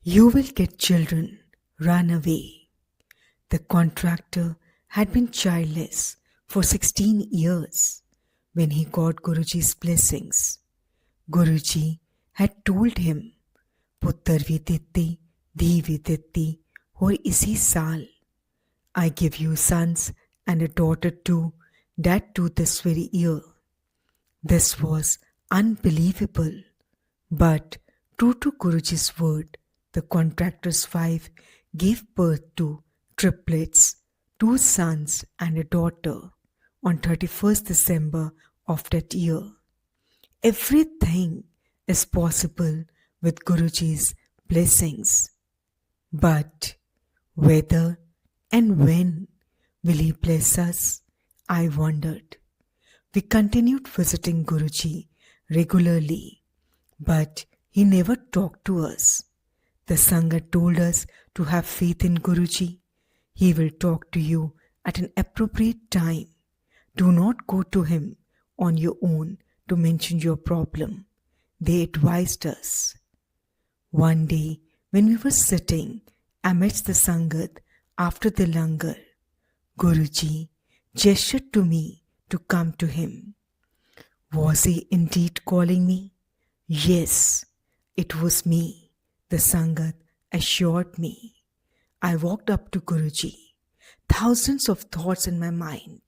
You will get children, run away. The contractor had been childless for 16 years when he got Guruji's blessings. Guruji had told him, Puttar vi ditti, dhi vi ditti, aur isi saal. I give you sons and a daughter too, that too this very year. This was unbelievable, but true to Guruji's word, the contractor's wife gave birth to triplets, two sons and a daughter, on 31st December of that year. Everything is possible with Guruji's blessings. But whether and when will he bless us? I wondered. We continued visiting Guruji regularly, but he never talked to us. The Sangha told us to have faith in Guruji. He will talk to you at an appropriate time. Do not go to him on your own to mention your problem, they advised us. One day, when we were sitting amidst the Sangat after the Langar, Guruji gestured to me to come to him. Was he indeed calling me? Yes, it was me, the Sangat assured me. I walked up to Guruji, thousands of thoughts in my mind,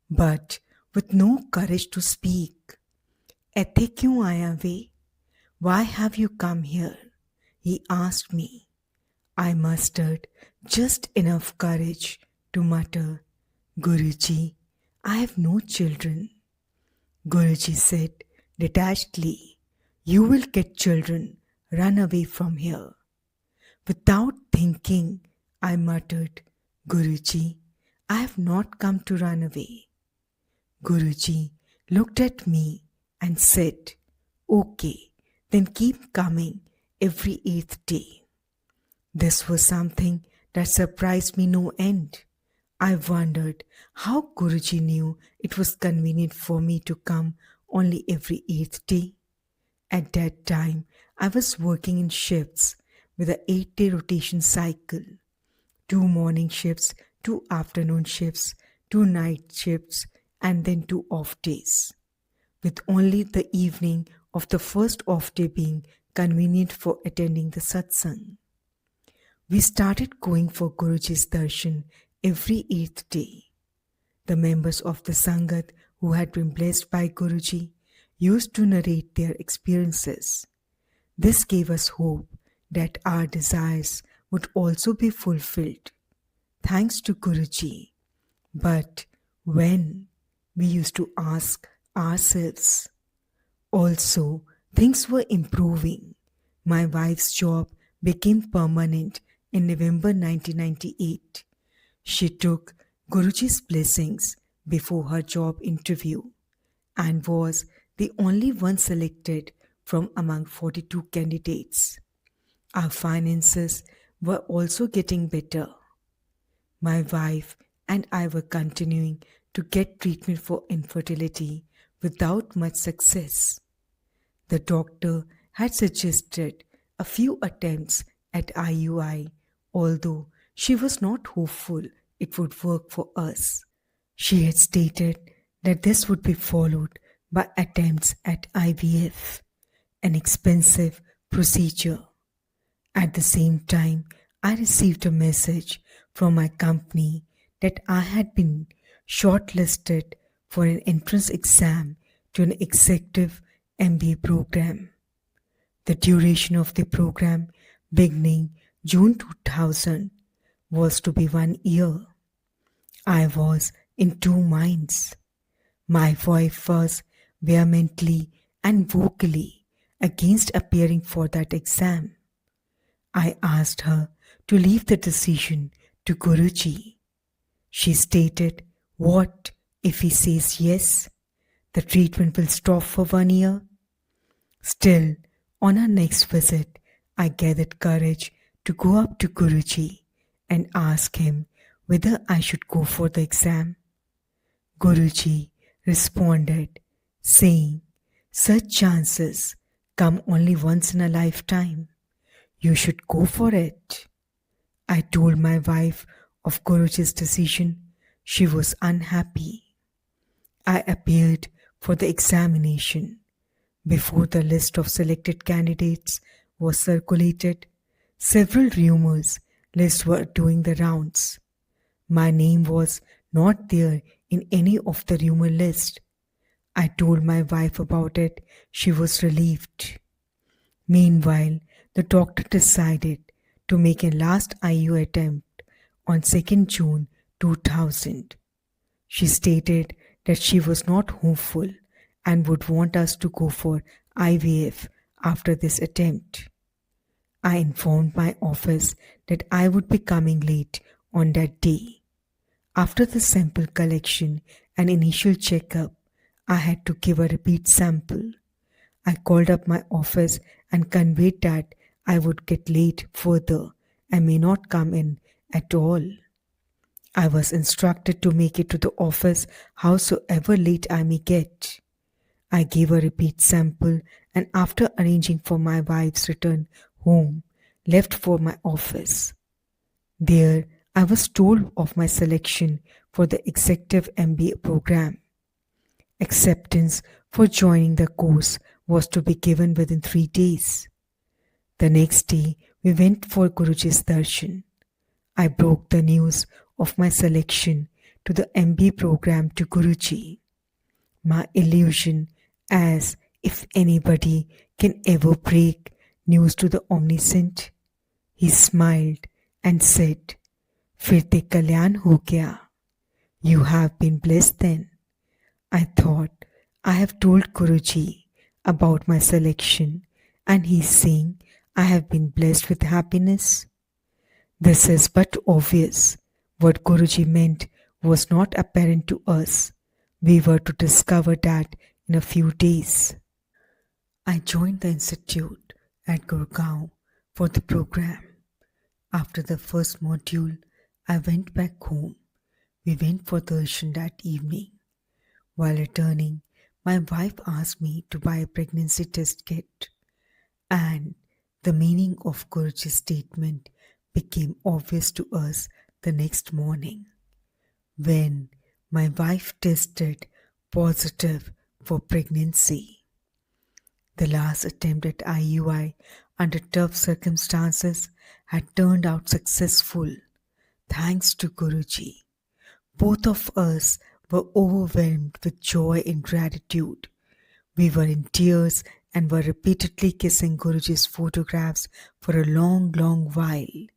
but with no courage to speak. ऐथे क्यों आया वे? Why have you come here? He asked me. I mustered just enough courage to mutter, Guruji, I have no children. Guruji said detachedly, you will get children, run away from here. Without thinking, I muttered, Guruji, I have not come to run away. Guruji looked at me and said, okay, then keep coming every 8th day. This was something that surprised me no end. I wondered how Guruji knew it was convenient for me to come only every 8th day. At that time, I was working in shifts with an 8-day rotation cycle. 2 morning shifts, 2 afternoon shifts, 2 night shifts, and then 2 off days, with only the evening of the first off day being convenient for attending the satsang. We started going for Guruji's darshan every 8th day. The members of the Sangat who had been blessed by Guruji used to narrate their experiences. This gave us hope that our desires would also be fulfilled, thanks to Guruji. But when? We used to ask ourselves. Also, things were improving. My wife's job became permanent in November 1998. She took Guruji's blessings before her job interview and was the only one selected from among 42 candidates. Our finances were also getting better. My wife and I were continuing to get treatment for infertility without much success. The doctor had suggested a few attempts at IUI, although she was not hopeful it would work for us. She had stated that this would be followed by attempts at IVF, an expensive procedure. At the same time, I received a message from my company that I had been shortlisted for an entrance exam to an executive MBA program. The duration of the program, beginning June 2000, was to be 1 year. I was in 2 minds. My wife was vehemently and vocally against appearing for that exam. I asked her to leave the decision to Guruji. She stated, what if he says yes? The treatment will stop for 1 year. Still, on our next visit, I gathered courage to go up to Guruji and ask him whether I should go for the exam. Guruji responded, saying, such chances come only once in a lifetime. You should go for it. I told my wife of Guruji's decision. She was unhappy. I appeared for the examination. Before the list of selected candidates was circulated, several rumors lists were doing the rounds. My name was not there in any of the rumor list. I told my wife about it. She was relieved. Meanwhile, the doctor decided to make a last IU attempt on 2nd June 2000. She stated that she was not hopeful and would want us to go for IVF after this attempt. I informed my office that I would be coming late on that day. After the sample collection and initial checkup, I had to give a repeat sample. I called up my office and conveyed that I would get late further and may not come in at all. I was instructed to make it to the office howsoever late I may get. I gave a repeat sample and after arranging for my wife's return home, left for my office. There, I was told of my selection for the Executive MBA program. Acceptance for joining the course was to be given within 3 days. The next day, we went for Guruji's darshan. I broke the news of my selection to the MBA program to Guruji. My illusion, as if anybody can ever break news to the omniscient. He smiled and said, "Fir te kalyan ho gaya. You have been blessed then." I thought, I have told Guruji about my selection and he is saying I have been blessed with happiness. This is but obvious. What Guruji meant was not apparent to us. We were to discover that in a few days. I joined the institute at Gurgaon for the program. After the first module, I went back home. We went for darshan that evening. While returning, my wife asked me to buy a pregnancy test kit, and the meaning of Guruji's statement became obvious to us the next morning, when my wife tested positive for pregnancy. The last attempt at IUI under tough circumstances had turned out successful, thanks to Guruji. Both of us were overwhelmed with joy and gratitude. We were in tears and were repeatedly kissing Guruji's photographs for a long, long while.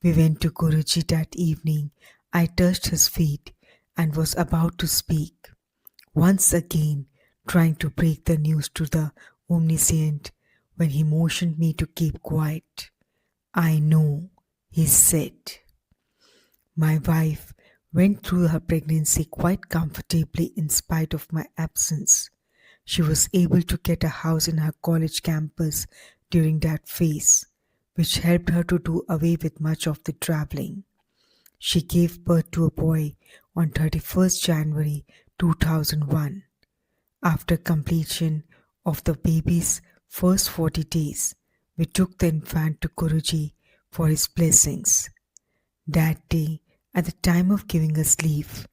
We went to Guruji that evening. I touched his feet and was about to speak, once again trying to break the news to the omniscient, when he motioned me to keep quiet. "I know," he said. My wife went through her pregnancy quite comfortably in spite of my absence. She was able to get a house in her college campus during that phase, which helped her to do away with much of the traveling. She gave birth to a boy on 31st January 2001. After completion of the baby's first 40 days, we took the infant to Guruji for his blessings. That day, at the time of giving us leave,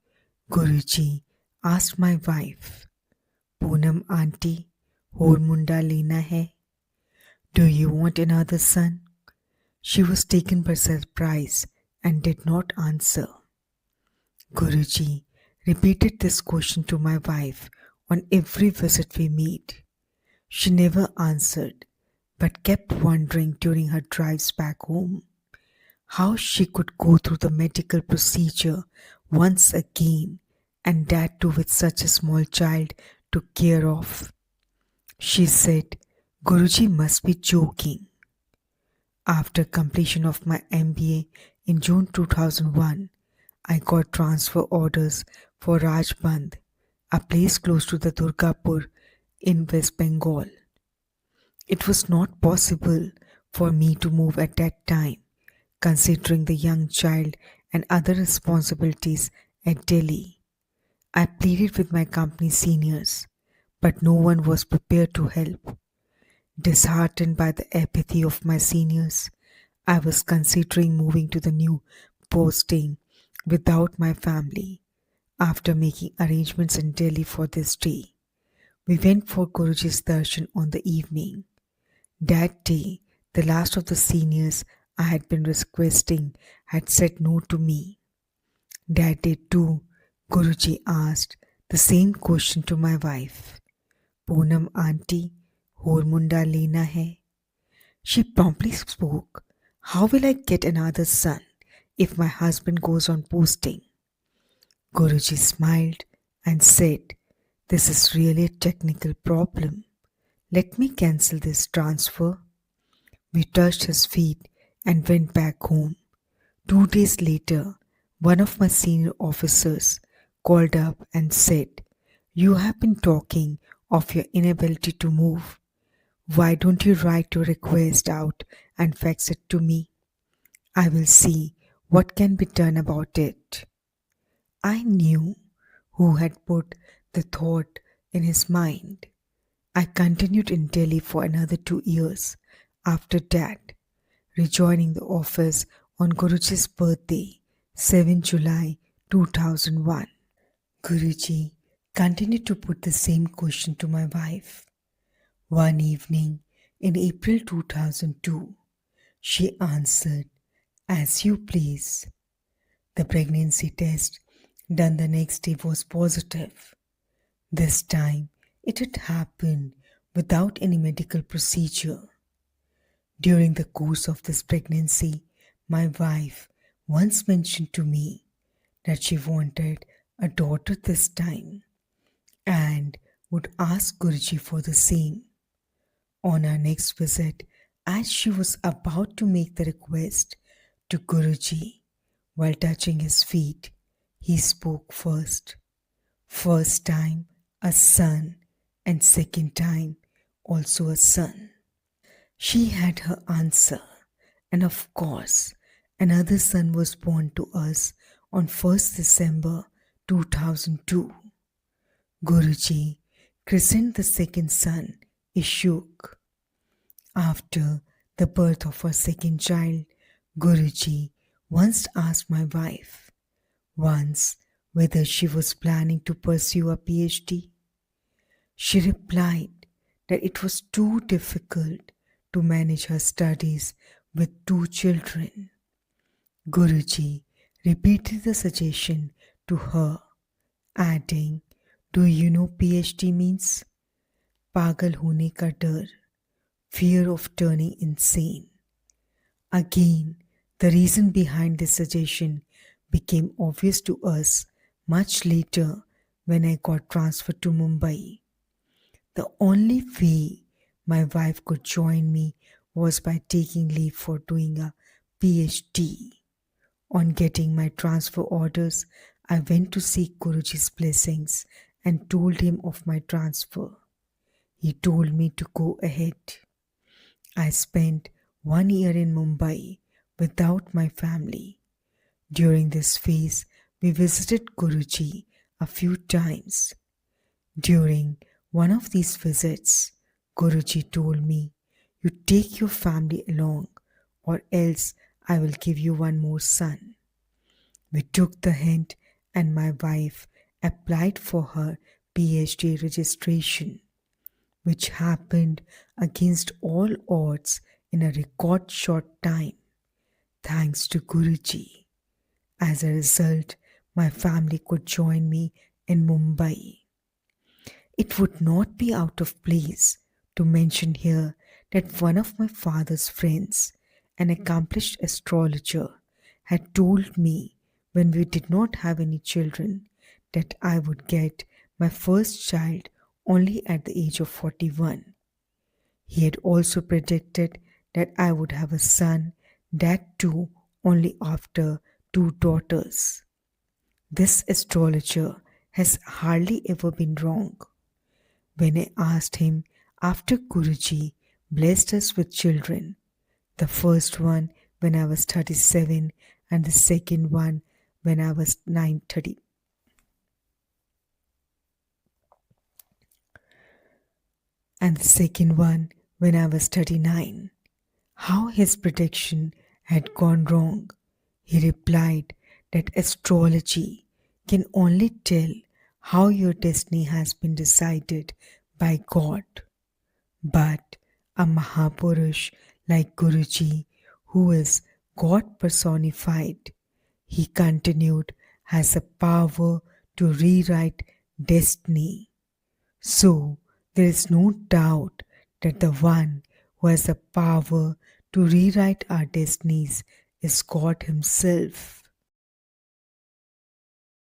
Guruji asked my wife, "Poonam auntie, aur munda lena hai? Do you want another son?" She was taken by surprise and did not answer. Guruji repeated this question to my wife on every visit we made. She never answered, but kept wondering during her drives back home how she could go through the medical procedure once again, and that too with such a small child to care of. She said, "Guruji must be joking." After completion of my MBA in June 2001, I got transfer orders for Rajband, a place close to the Durgapur in West Bengal. It was not possible for me to move at that time, considering the young child and other responsibilities at Delhi. I pleaded with my company seniors, but no one was prepared to help. Disheartened by the apathy of my seniors, I was considering moving to the new posting without my family. After making arrangements in Delhi for this day, we went for Guruji's darshan on the evening. That day, the last of the seniors I had been requesting had said no to me. That day too, Guruji asked the same question to my wife. Poonam auntie, और मुंडा लेना है? She promptly spoke, how will I get another son if my husband goes on posting? Guruji smiled and said, this is really a technical problem. Let me cancel this transfer. We touched his feet and went back home. 2 days later, one of my senior officers called up and said, you have been talking of your inability to move. Why don't you write your request out and fax it to me? I will see what can be done about it. I knew who had put the thought in his mind. I continued in Delhi for another 2 years after that, rejoining the office on Guruji's birthday, 7 July 2001. Guruji continued to put the same question to my wife. One evening in April 2002, she answered, as you please. The pregnancy test done the next day was positive. This time it had happened without any medical procedure. During the course of this pregnancy, my wife once mentioned to me that she wanted a daughter this time and would ask Guruji for the same. On our next visit, as she was about to make the request to Guruji, while touching his feet, he spoke first. First time, a son, and second time, also a son. She had her answer, and of course, another son was born to us on 1st December 2002. Guruji christened the second son Ishuk. After the birth of her second child, Guruji once asked my wife whether she was planning to pursue a PhD. She replied that it was too difficult to manage her studies with 2 children. Guruji repeated the suggestion to her, adding, do you know PhD means? Pagal hone ka dar, fear of turning insane. Again, the reason behind this suggestion became obvious to us much later when I got transferred to Mumbai. The only way my wife could join me was by taking leave for doing a PhD. On getting my transfer orders, I went to seek Guruji's blessings and told him of my transfer. He told me to go ahead. I spent 1 year in Mumbai without my family. During this phase, we visited Guruji a few times. During one of these visits, Guruji told me, you take your family along or else I will give you one more son. We took the hint and my wife applied for her PhD registration, which happened against all odds in a record short time, thanks to Guruji. As a result, my family could join me in Mumbai. It would not be out of place to mention here that one of my father's friends, an accomplished astrologer, had told me when we did not have any children that I would get my first child only at the age of 41. He had also predicted that I would have a son, that too only after 2 daughters. This astrologer has hardly ever been wrong. When I asked him after Guruji blessed us with children, the first one when I was 37 and the second one when I was 930. And the second one when I was 39 how his prediction had gone wrong. He replied that astrology can only tell how your destiny has been decided by God. But a Mahapurush like Guruji, who is God personified, he continued, has the power to rewrite destiny. So there is no doubt that the one who has the power to rewrite our destinies is God Himself.